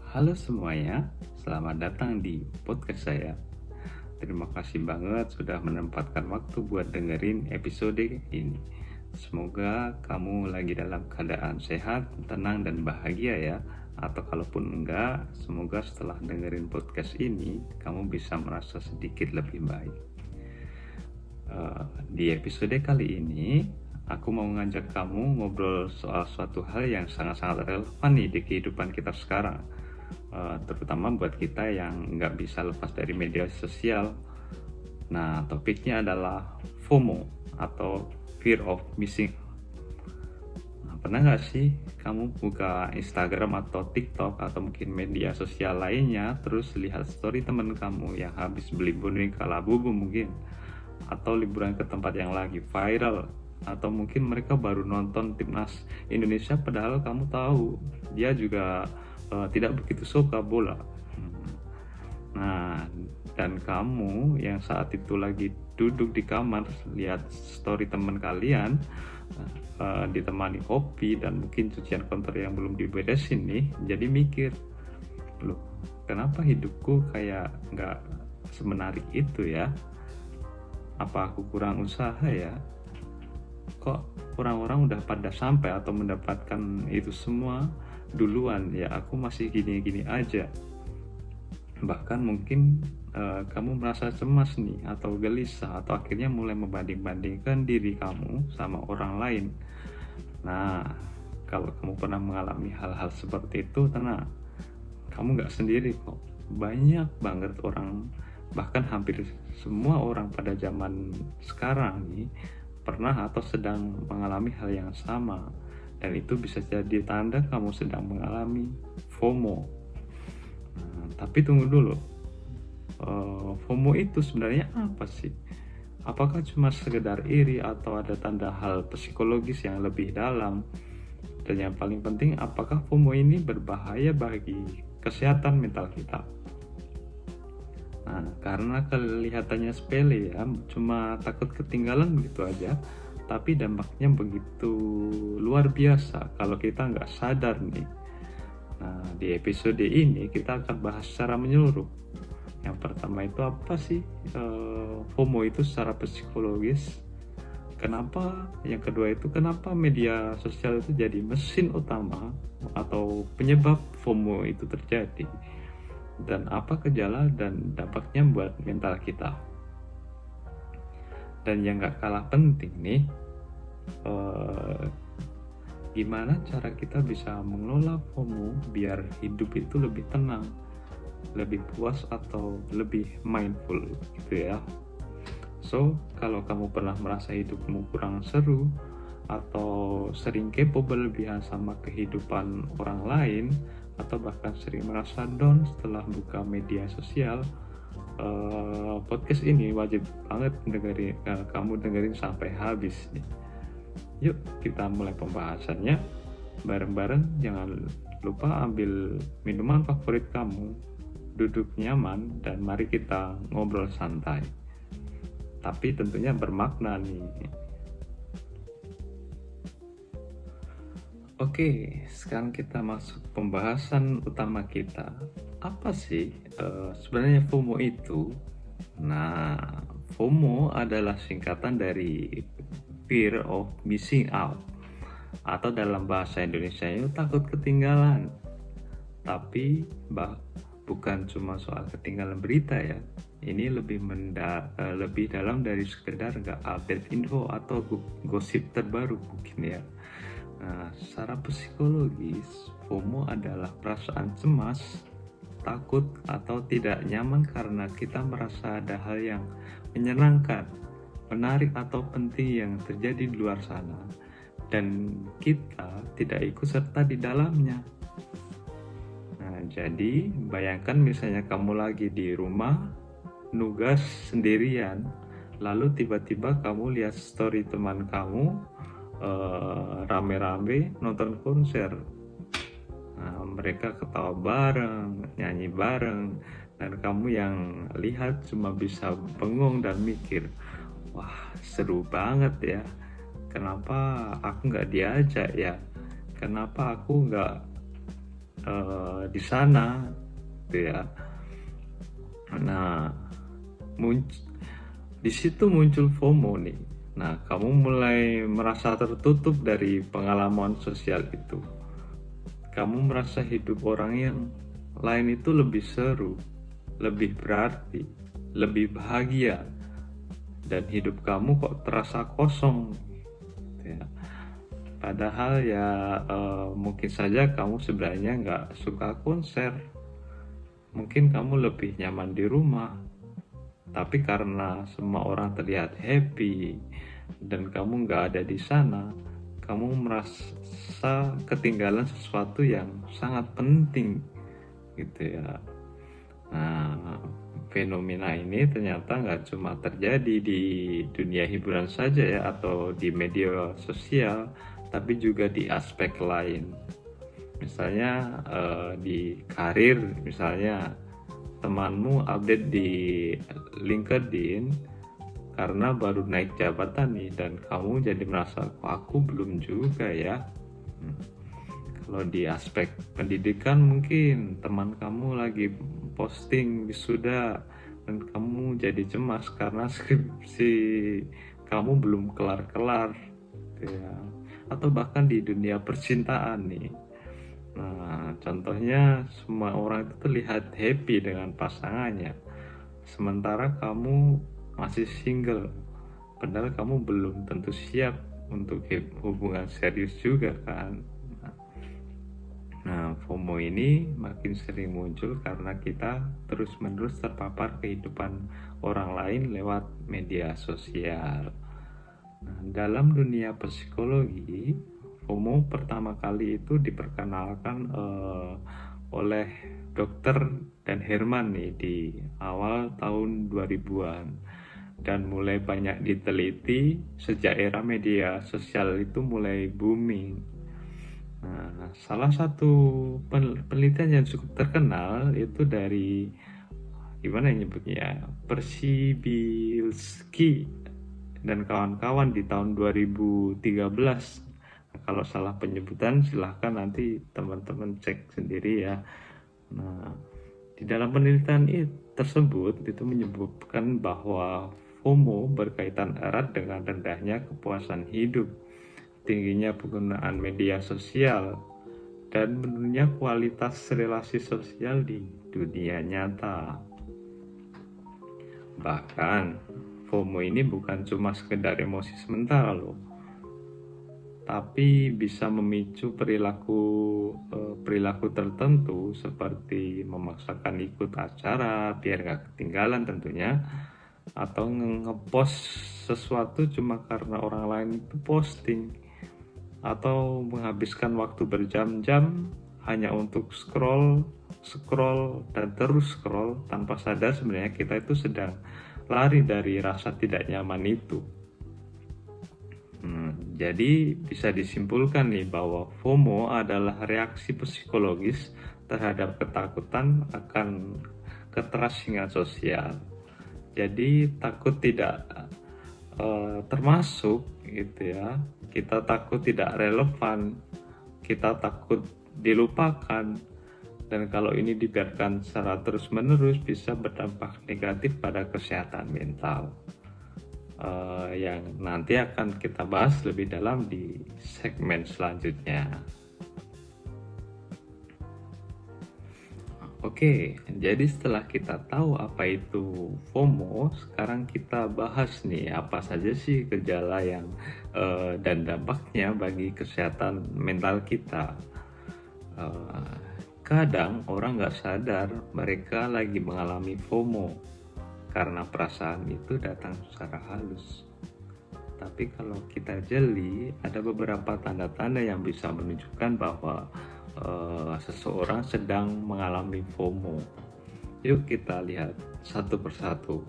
Halo semuanya, selamat datang di podcast saya. Terima kasih banget sudah menempatkan waktu buat dengerin episode ini. Semoga kamu lagi dalam keadaan sehat, tenang, dan bahagia ya. Atau kalaupun enggak, semoga setelah dengerin podcast ini, kamu bisa merasa sedikit lebih baik. Di episode kali ini, aku mau ngajak kamu ngobrol soal suatu hal yang sangat-sangat relevan nih di kehidupan kita sekarang. Terutama buat kita yang nggak bisa lepas dari media sosial. Nah, topiknya adalah FOMO atau Fear of Missing. Nah, pernah nggak sih kamu buka Instagram atau TikTok atau mungkin media sosial lainnya, terus lihat story teman kamu yang habis beli boneka Labubu mungkin, atau liburan ke tempat yang lagi viral, atau mungkin mereka baru nonton timnas Indonesia padahal kamu tahu dia juga tidak begitu suka bola. Nah, dan kamu yang saat itu lagi duduk di kamar lihat story teman kalian ditemani kopi dan mungkin cucian kotor yang belum diberesin nih, jadi mikir, loh kenapa hidupku kayak nggak semenarik itu ya? Apa aku kurang usaha ya? Kok orang-orang udah pada sampai atau mendapatkan itu semua duluan ya, aku masih gini-gini aja. Bahkan mungkin kamu merasa cemas nih atau gelisah, atau akhirnya mulai membanding-bandingkan diri kamu sama orang lain. Nah, kalau kamu pernah mengalami hal-hal seperti itu, tenang, kamu nggak sendiri kok. Banyak banget orang, bahkan hampir semua orang pada zaman sekarang nih pernah atau sedang mengalami hal yang sama, dan itu bisa jadi tanda kamu sedang mengalami FOMO. Nah, tapi tunggu dulu, FOMO itu sebenarnya apa sih? Apakah cuma sekedar iri atau ada tanda hal psikologis yang lebih dalam? Dan yang paling penting, apakah FOMO ini berbahaya bagi kesehatan mental kita? Nah, karena kelihatannya sepele ya, cuma takut ketinggalan begitu aja, tapi dampaknya begitu luar biasa kalau kita nggak sadar nih. Nah, di episode ini kita akan bahas secara menyeluruh. Yang pertama itu apa sih FOMO itu secara psikologis? Kenapa? Yang kedua itu kenapa media sosial itu jadi mesin utama atau penyebab FOMO itu terjadi? Dan apa gejala dan dampaknya buat mental kita? Dan yang gak kalah penting nih, gimana cara kita bisa mengelola FOMO biar hidup itu lebih tenang, lebih puas, atau lebih mindful gitu ya. So, kalau kamu pernah merasa hidupmu kurang seru atau sering kepo berlebihan sama kehidupan orang lain, atau bahkan sering merasa down setelah buka media sosial, podcast ini wajib banget kamu dengerin sampai habis nih. Yuk kita mulai pembahasannya bareng-bareng. Jangan lupa ambil minuman favorit kamu, duduk nyaman, dan mari kita ngobrol santai, tapi tentunya bermakna nih. Oke, sekarang kita masuk pembahasan utama kita. Apa sih sebenarnya FOMO itu? Nah, FOMO adalah singkatan dari Fear of Missing Out, atau dalam bahasa Indonesia itu takut ketinggalan. Tapi bukan cuma soal ketinggalan berita ya. Ini lebih dalam dari sekedar nggak update info atau gosip terbaru mungkin ya. Nah, secara psikologis, FOMO adalah perasaan cemas, takut, atau tidak nyaman karena kita merasa ada hal yang menyenangkan, menarik, atau penting yang terjadi di luar sana, dan kita tidak ikut serta di dalamnya. Nah, jadi bayangkan misalnya kamu lagi di rumah, nugas sendirian, lalu tiba-tiba kamu lihat story teman kamu rame-rame nonton konser. Nah, mereka ketawa bareng, nyanyi bareng, dan kamu yang lihat cuma bisa bengong dan mikir, wah seru banget ya, kenapa aku nggak diajak ya, kenapa aku nggak di sana, gitu ya. Nah, di situ muncul FOMO nih. Nah, kamu mulai merasa tertutup dari pengalaman sosial itu. Kamu merasa hidup orang yang lain itu lebih seru, lebih berarti, lebih bahagia, dan hidup kamu kok terasa kosong, ya. Padahal ya mungkin saja kamu sebenarnya nggak suka konser, mungkin kamu lebih nyaman di rumah, tapi karena semua orang terlihat happy dan kamu nggak ada di sana, kamu merasa ketinggalan sesuatu yang sangat penting, gitu ya. Nah, fenomena ini ternyata nggak cuma terjadi di dunia hiburan saja ya, atau di media sosial, tapi juga di aspek lain. Misalnya di karir, misalnya temanmu update di LinkedIn karena baru naik jabatan nih, dan kamu jadi merasa kok aku belum juga ya. Kalau di aspek pendidikan, mungkin teman kamu lagi posting wisuda dan kamu jadi cemas karena skripsi kamu belum kelar-kelar, ya. Atau bahkan di dunia percintaan nih. Nah, contohnya semua orang itu terlihat happy dengan pasangannya, sementara kamu masih single, padahal kamu belum tentu siap untuk hubungan serius juga kan. Nah, FOMO ini makin sering muncul karena kita terus-menerus terpapar kehidupan orang lain lewat media sosial. Nah, dalam dunia psikologi, FOMO pertama kali itu diperkenalkan oleh Dr. Dan Herman nih di awal tahun 2000-an, dan mulai banyak diteliti sejak era media sosial itu mulai booming. Nah, salah satu penelitian yang cukup terkenal itu dari gimana nyebutnya, Persibilski dan kawan-kawan di tahun 2013. Kalau salah penyebutan silahkan nanti teman-teman cek sendiri ya. Nah, di dalam penelitian tersebut itu menyebutkan bahwa FOMO berkaitan erat dengan rendahnya kepuasan hidup, tingginya penggunaan media sosial, dan menurunnya kualitas relasi sosial di dunia nyata. Bahkan FOMO ini bukan cuma sekedar emosi sementara loh, tapi bisa memicu perilaku tertentu seperti memaksakan ikut acara biar gak ketinggalan tentunya, atau ngepost sesuatu cuma karena orang lain itu posting, atau menghabiskan waktu berjam-jam hanya untuk scroll dan terus scroll tanpa sadar sebenarnya kita itu sedang lari dari rasa tidak nyaman itu. Jadi bisa disimpulkan nih bahwa FOMO adalah reaksi psikologis terhadap ketakutan akan keterasingan sosial. Jadi takut tidak termasuk gitu ya, kita takut tidak relevan, kita takut dilupakan, dan kalau ini dibiarkan secara terus-menerus bisa berdampak negatif pada kesehatan mental. Yang nanti akan kita bahas lebih dalam di segmen selanjutnya. Oke, jadi setelah kita tahu apa itu FOMO, sekarang kita bahas nih apa saja sih gejala yang dan dampaknya bagi kesehatan mental kita. Kadang orang nggak sadar mereka lagi mengalami FOMO karena perasaan itu datang secara halus. Tapi kalau kita jeli, ada beberapa tanda-tanda yang bisa menunjukkan bahwa seseorang sedang mengalami FOMO. Yuk kita lihat satu persatu.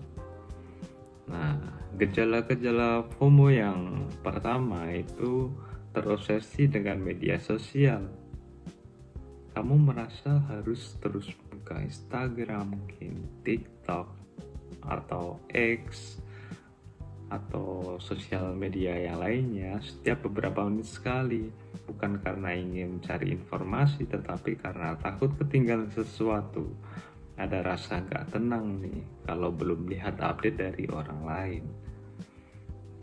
Nah, gejala-gejala FOMO yang pertama itu terobsesi dengan media sosial. Kamu merasa harus terus buka Instagram, mungkin TikTok, atau X, atau sosial media yang lainnya setiap beberapa menit sekali, bukan karena ingin mencari informasi, tetapi karena takut ketinggalan sesuatu. Ada rasa gak tenang nih kalau belum lihat update dari orang lain.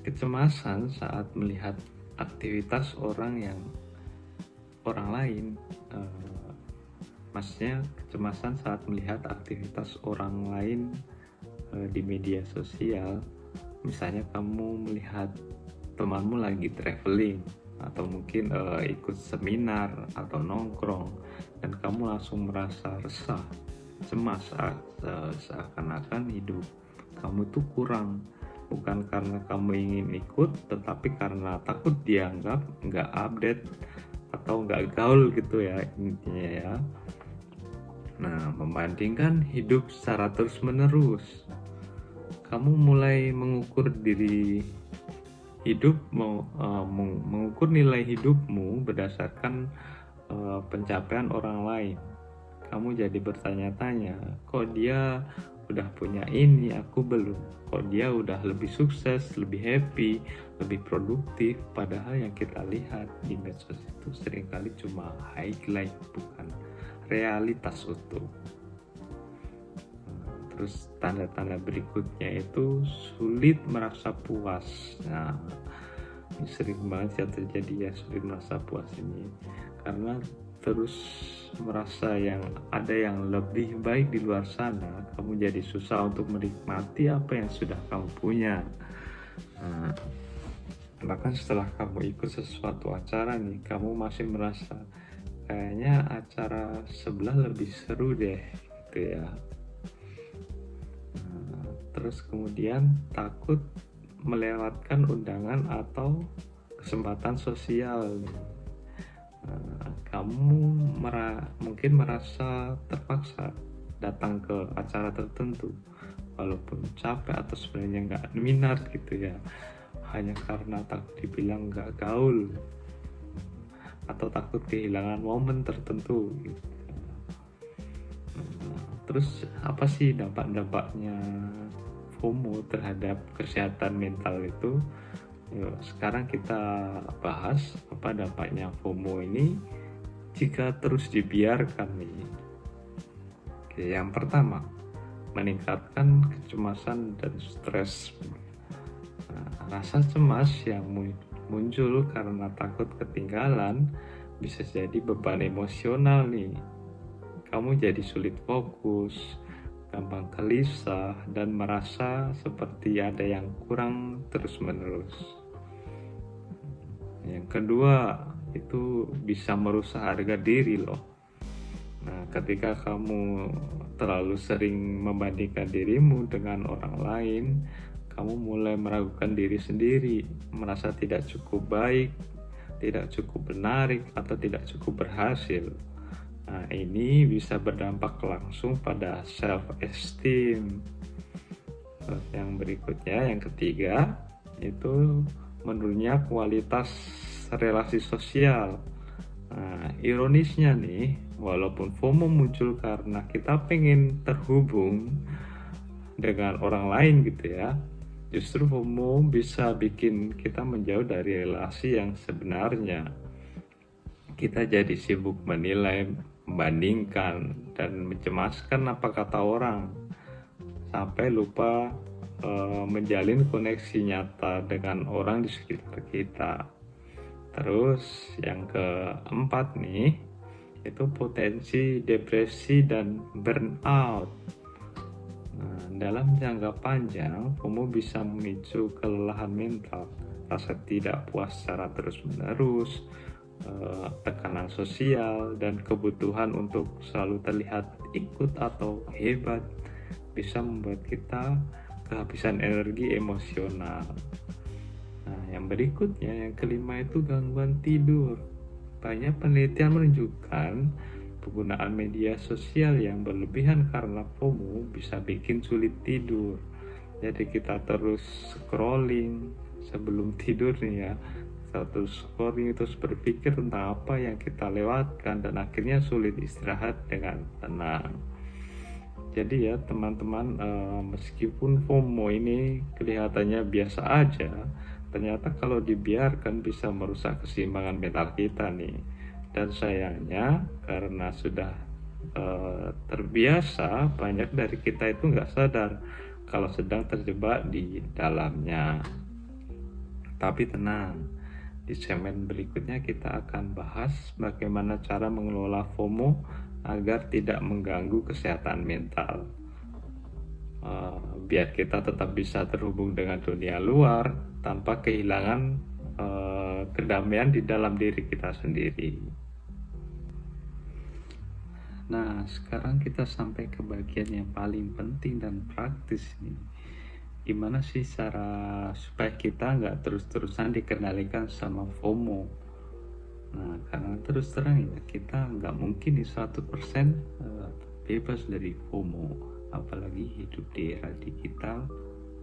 Kecemasan saat melihat aktivitas orang lain, maksudnya kecemasan saat melihat aktivitas orang lain di media sosial. Misalnya kamu melihat temanmu lagi traveling atau mungkin ikut seminar atau nongkrong, dan kamu langsung merasa resah, cemas, seakan-akan hidup kamu tuh kurang, bukan karena kamu ingin ikut, tetapi karena takut dianggap nggak update atau nggak gaul gitu ya, intinya ya. Nah, membandingkan hidup secara terus-menerus, kamu mulai mengukur mengukur nilai hidupmu berdasarkan pencapaian orang lain. Kamu jadi bertanya-tanya, kok dia udah punya ini, aku belum. Kok dia udah lebih sukses, lebih happy, lebih produktif. Padahal yang kita lihat di medsos itu seringkali cuma highlight, bukan realitas utuh. Terus tanda-tanda berikutnya itu sulit merasa puas. Nah, ini sering banget ya terjadi ya, sulit merasa puas ini karena terus merasa ada yang lebih baik di luar sana. Kamu jadi susah untuk menikmati apa yang sudah kamu punya. Nah, bahkan setelah kamu ikut sesuatu acara nih, kamu masih merasa kayaknya acara sebelah lebih seru deh gitu ya. Terus kemudian takut melewatkan undangan atau kesempatan sosial. Kamu mungkin merasa terpaksa datang ke acara tertentu walaupun capek atau sebenarnya nggak minat gitu ya, hanya karena takut dibilang nggak gaul atau takut kehilangan momen tertentu gitu. Terus apa sih dampak-dampaknya FOMO terhadap kesehatan mental itu? Yuk, sekarang kita bahas apa dampaknya FOMO ini jika terus dibiarkan nih. Oke, yang pertama, meningkatkan kecemasan dan stres. Rasa cemas yang muncul karena takut ketinggalan bisa jadi beban emosional nih. Kamu jadi sulit fokus, gampang gelisah, dan merasa seperti ada yang kurang terus-menerus. Yang kedua, itu bisa merusak harga diri loh. Nah, ketika kamu terlalu sering membandingkan dirimu dengan orang lain, kamu mulai meragukan diri sendiri, merasa tidak cukup baik, tidak cukup menarik, atau tidak cukup berhasil. Nah, ini bisa berdampak langsung pada self-esteem. Yang berikutnya, yang ketiga, itu menurunnya kualitas relasi sosial. Nah, ironisnya nih, walaupun FOMO muncul karena kita pengen terhubung dengan orang lain gitu ya, justru FOMO bisa bikin kita menjauh dari relasi yang sebenarnya. Kita jadi sibuk menilai, membandingkan, dan mencemaskan apa kata orang, sampai lupa menjalin koneksi nyata dengan orang di sekitar kita. Terus yang keempat nih, itu potensi depresi dan burnout. Nah, dalam jangka panjang, FOMO bisa memicu kelelahan mental, rasa tidak puas secara terus-menerus, tekanan sosial, dan kebutuhan untuk selalu terlihat ikut atau hebat bisa membuat kita kehabisan energi emosional. Nah, yang berikutnya, yang kelima, itu gangguan tidur. Banyak penelitian menunjukkan penggunaan media sosial yang berlebihan karena FOMO bisa bikin sulit tidur. Jadi kita terus scrolling sebelum tidur nih ya, terus scrolling, terus berpikir tentang apa yang kita lewatkan, dan akhirnya sulit istirahat dengan tenang. Jadi ya teman-teman, meskipun FOMO ini kelihatannya biasa aja, ternyata kalau dibiarkan bisa merusak keseimbangan mental kita nih. Dan sayangnya karena sudah terbiasa, banyak dari kita itu nggak sadar kalau sedang terjebak di dalamnya. Tapi tenang, di segmen berikutnya kita akan bahas bagaimana cara mengelola FOMO agar tidak mengganggu kesehatan mental. Biar kita tetap bisa terhubung dengan dunia luar tanpa kehilangan kedamaian di dalam diri kita sendiri. Nah, sekarang kita sampai ke bagian yang paling penting dan praktis nih. Gimana sih cara supaya kita nggak terus-terusan dikendalikan sama FOMO? Nah, karena terus terang ya kita nggak mungkin di 100% bebas dari FOMO, apalagi hidup di era digital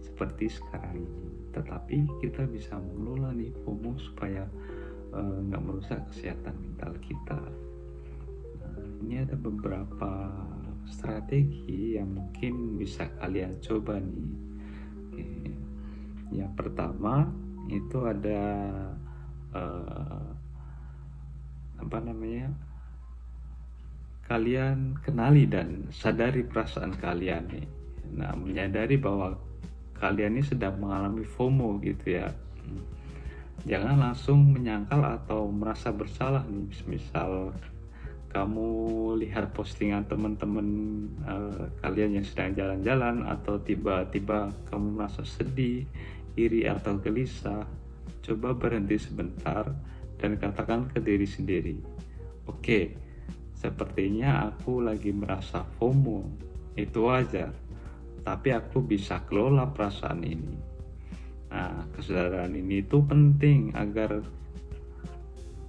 seperti sekarang ini. Tetapi kita bisa mengelola nih FOMO supaya nggak merusak kesehatan mental kita. Nah, ini ada beberapa strategi yang mungkin bisa kalian coba nih. Oke. Yang pertama itu ada kalian kenali dan sadari perasaan kalian nih. Nah, menyadari bahwa kalian ini sedang mengalami FOMO gitu ya. Jangan langsung menyangkal atau merasa bersalah nih. Misal kamu lihat postingan teman-teman kalian yang sedang jalan-jalan, atau tiba-tiba kamu merasa sedih, iri atau gelisah, coba berhenti sebentar dan katakan ke diri sendiri, oke, sepertinya aku lagi merasa FOMO, itu wajar, tapi aku bisa kelola perasaan ini. Nah, kesadaran ini itu penting agar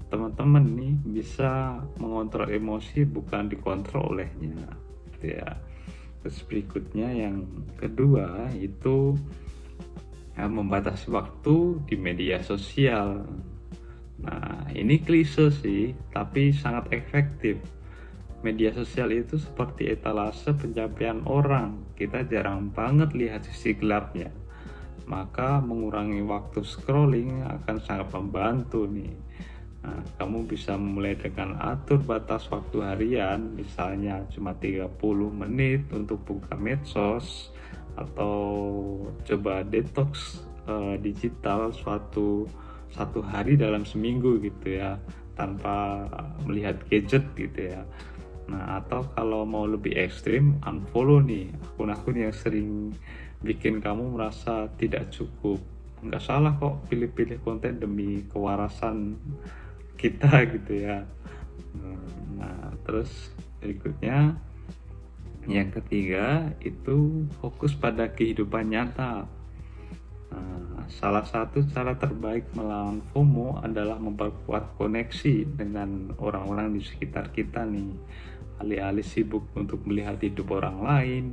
teman-teman nih bisa mengontrol emosi, bukan dikontrol olehnya gitu ya. Terus berikutnya yang kedua itu membatasi waktu di media sosial. Nah, ini klise sih, tapi sangat efektif. Media sosial itu seperti etalase pencapaian orang, kita jarang banget lihat sisi gelapnya. Maka mengurangi waktu scrolling akan sangat membantu nih. Nah, kamu bisa mulai dengan atur batas waktu harian, misalnya cuma 30 menit untuk buka medsos, atau coba detox digital satu hari dalam seminggu gitu ya, tanpa melihat gadget gitu ya. Nah, atau kalau mau lebih ekstrim, unfollow nih akun-akun yang sering bikin kamu merasa tidak cukup. Nggak salah kok pilih-pilih konten demi kewarasan kita gitu ya. Nah, terus berikutnya yang ketiga itu fokus pada kehidupan nyata. Nah, salah satu cara terbaik melawan FOMO adalah memperkuat koneksi dengan orang-orang di sekitar kita nih. Alih-alih sibuk untuk melihat hidup orang lain,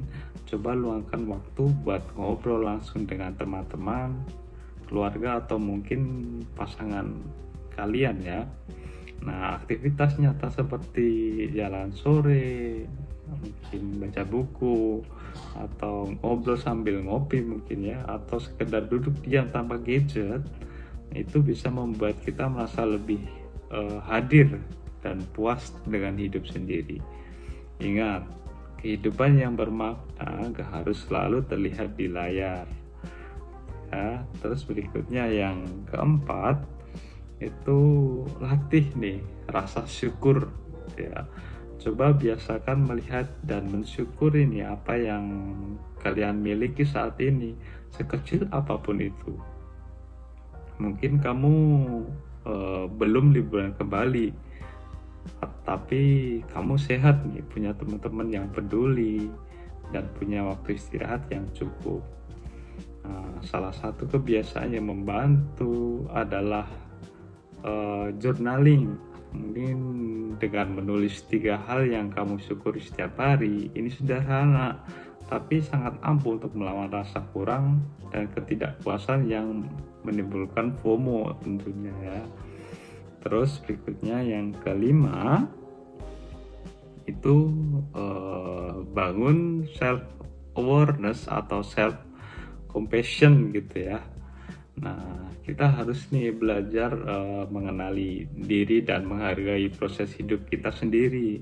coba luangkan waktu buat ngobrol langsung dengan teman-teman, keluarga, atau mungkin pasangan kalian ya. Nah, aktivitas nyata seperti jalan sore, mungkin baca buku, atau ngobrol sambil ngopi mungkin ya, atau sekedar duduk diam tanpa gadget, itu bisa membuat kita merasa lebih hadir dan puas dengan hidup sendiri. Ingat, kehidupan yang bermakna gak harus selalu terlihat di layar ya. Terus berikutnya yang keempat itu latih nih rasa syukur ya. Coba biasakan melihat dan mensyukuri nih apa yang kalian miliki saat ini, sekecil apapun itu. Mungkin kamu belum liburan ke Bali, tapi kamu sehat nih, punya teman-teman yang peduli dan punya waktu istirahat yang cukup. Nah, salah satu kebiasaan yang membantu adalah journaling. Mungkin dengan menulis 3 hal yang kamu syukuri setiap hari. Ini sederhana, tapi sangat ampuh untuk melawan rasa kurang dan ketidakpuasan yang menimbulkan FOMO tentunya ya. Terus berikutnya yang kelima itu bangun self awareness atau self compassion gitu ya. Nah, kita harus nih belajar mengenali diri dan menghargai proses hidup kita sendiri.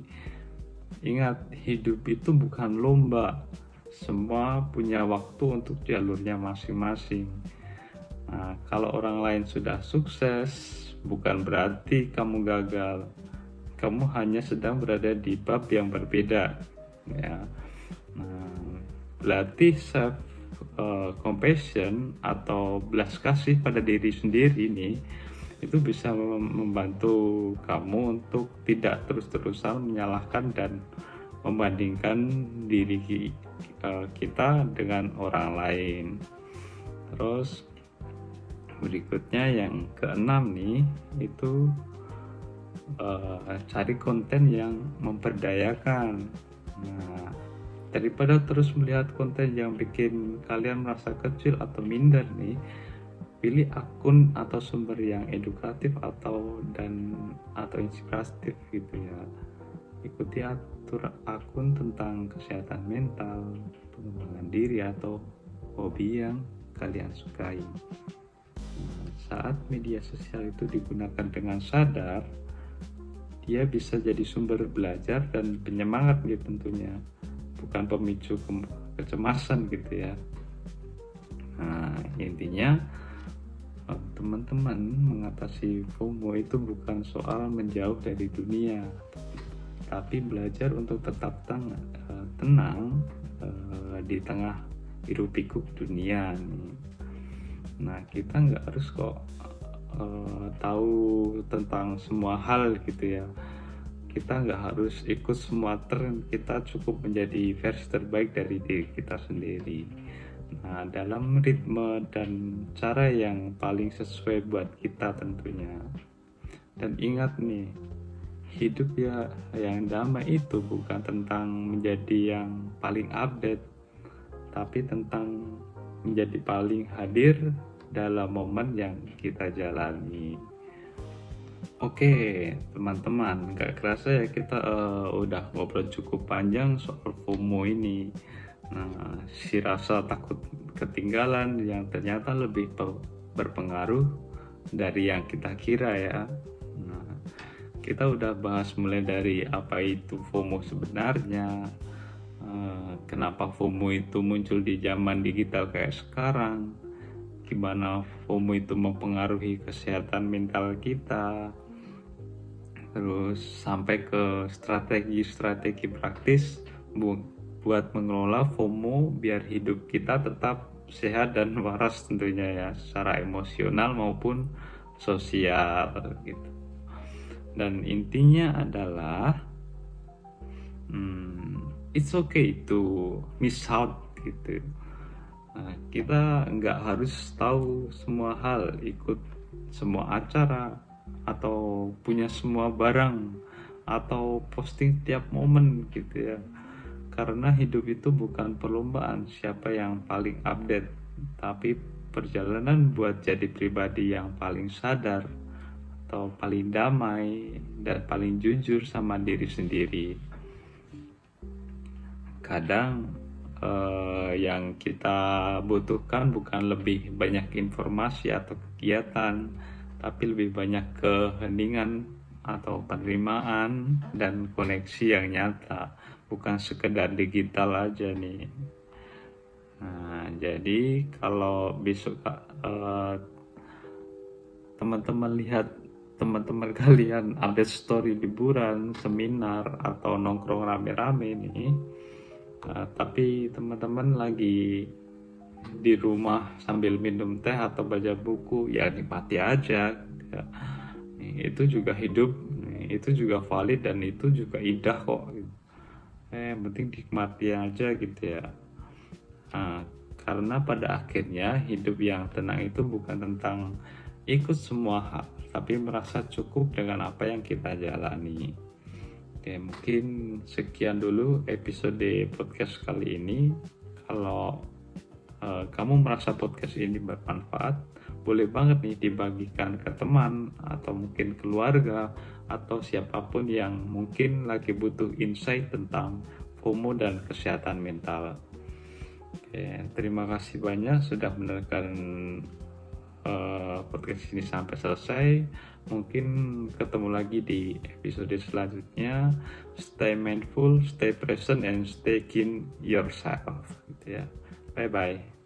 Ingat, hidup itu bukan lomba. Semua punya waktu untuk jalurnya masing-masing. Nah, kalau orang lain sudah sukses, bukan berarti kamu gagal. Kamu hanya sedang berada di bab yang berbeda. Ya. Nah, berarti self compassion atau belas kasih pada diri sendiri nih, itu bisa membantu kamu untuk tidak terus-terusan menyalahkan dan membandingkan diri kita dengan orang lain. Terus berikutnya yang keenam nih, itu cari konten yang memperdayakan. Nah, daripada terus melihat konten yang bikin kalian merasa kecil atau minder nih, pilih akun atau sumber yang edukatif atau inspiratif gitu ya. Ikuti akun tentang kesehatan mental, pengembangan diri, atau hobi yang kalian sukai. Saat media sosial itu digunakan dengan sadar, dia bisa jadi sumber belajar dan penyemangat gitu tentunya, bukan pemicu kecemasan gitu ya. Nah, intinya teman-teman, mengatasi FOMO itu bukan soal menjauh dari dunia, tapi belajar untuk tetap tenang di tengah hiruk-pikuk dunia nih. Nah, kita nggak harus kok tahu tentang semua hal gitu ya. Kita nggak harus ikut semua tren, kita cukup menjadi versi terbaik dari diri kita sendiri. Nah, dalam ritme dan cara yang paling sesuai buat kita tentunya. Dan ingat nih, hidup ya yang damai itu bukan tentang menjadi yang paling update, tapi tentang menjadi paling hadir dalam momen yang kita jalani. Oke, teman-teman, gak kerasa ya kita udah ngobrol cukup panjang soal FOMO ini. Nah, si rasa takut ketinggalan yang ternyata lebih berpengaruh dari yang kita kira ya. Nah, kita udah bahas mulai dari apa itu FOMO sebenarnya, kenapa FOMO itu muncul di zaman digital kayak sekarang, gimana FOMO itu mempengaruhi kesehatan mental kita, terus sampai ke strategi praktis buat mengelola FOMO biar hidup kita tetap sehat dan waras tentunya ya, secara emosional maupun sosial gitu. Dan intinya adalah it's okay to miss out gitu. Nah, kita nggak harus tahu semua hal, ikut semua acara, atau punya semua barang, atau posting tiap momen gitu ya. Karena hidup itu bukan perlombaan siapa yang paling update, tapi perjalanan buat jadi pribadi yang paling sadar, atau paling damai, dan paling jujur sama diri sendiri. Kadang yang kita butuhkan bukan lebih banyak informasi atau kegiatan, tapi lebih banyak keheningan atau penerimaan dan koneksi yang nyata, bukan sekedar digital aja nih. Nah, jadi kalau besok teman-teman lihat teman-teman kalian update story liburan, seminar, atau nongkrong rame-rame nih, tapi teman-teman lagi di rumah sambil minum teh atau baca buku, ya nikmati aja ya. Itu juga hidup, itu juga valid, dan itu juga indah kok gitu. Penting nikmati aja gitu ya. Karena pada akhirnya hidup yang tenang itu bukan tentang ikut semua hal, tapi merasa cukup dengan apa yang kita jalani. Oke, mungkin sekian dulu episode podcast kali ini. Kalau kamu merasa podcast ini bermanfaat, boleh banget nih dibagikan ke teman, atau mungkin keluarga, atau siapapun yang mungkin lagi butuh insight tentang FOMO dan kesehatan mental. Oke, terima kasih banyak sudah mendengarkan podcast ini sampai selesai. Mungkin ketemu lagi di episode selanjutnya. Stay mindful, stay present, and stay keen yourself. Gitu ya. Bye bye.